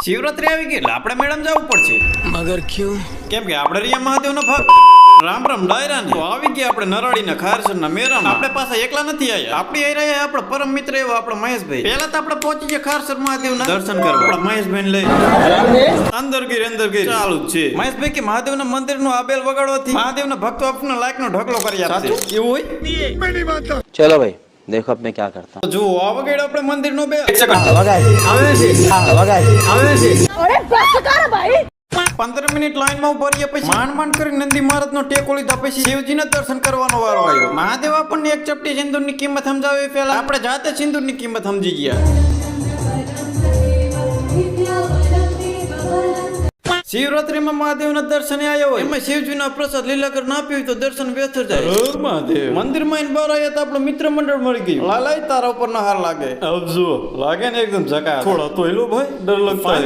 શિવરાત્રી આવી ગઈ એટલે આપણે મેડમ જવું પડશે. मगर क्यों? કેમ કે આપણે રિયા મહાદેવનો ભક્ત. રામ રામ ડાયરા ને આવી ગયા આપણે નરાડીના ખારસરના મેરામાં. આપણે પાછા એકલા નથી આવ્યા. આપણી આઈ રહ્યા આપણા પરમ મિત્ર એવા આપણા મહેશભાઈ. પહેલા તો આપણે પહોંચી ગયા ખારસર મહાદેવના દર્શન કરવા. આપણા મહેશભાઈ લઈ અંદર ગીર ચાલુ જ છે. મહેશભાઈ કે મહાદેવના મંદિરનું આ બેલ વગાડવાથી મહાદેવના ભક્તો આપણને લાયકનો ઢગલો કરી આપશે. એવું હોય? चलो भाई देखो अब मैं क्या करता हूँ. જો આ વગાડ્યો આપણે મંદિરનો બેલ. अरे बस कर भाई 15 મિનિટ લાઈનમાં ઉભા રહ્યા પછી માંડ કરી નંદી મહારાજનો ટેકો લીધા પછી શિવજીના દર્શન કરવાનો વારો આવ્યો. મહાદેવ આપણને એક ચપટી સિંદૂરની કિંમત સમજાવે પહેલા આપણે જાતે સિંદૂરની કિંમત સમજી ગયા. શિવરાત્રીમાં મહાદેવના દર્શને આવ્યા હોય એમાં શિવજીના પ્રસાદ લીલાકર ના પીવી તો દર્શન વ્યર્થ જાય. મહાદેવ મંદિરમાં બહાર આવ્યા તો આપણું મિત્ર મંડળ મળી ગયું. લાલાઈ તારા ઉપર ના હાર લાગે. જો લાગે ને એકદમ ઝકા થોડા તો એલો ભાઈ ડર લગતા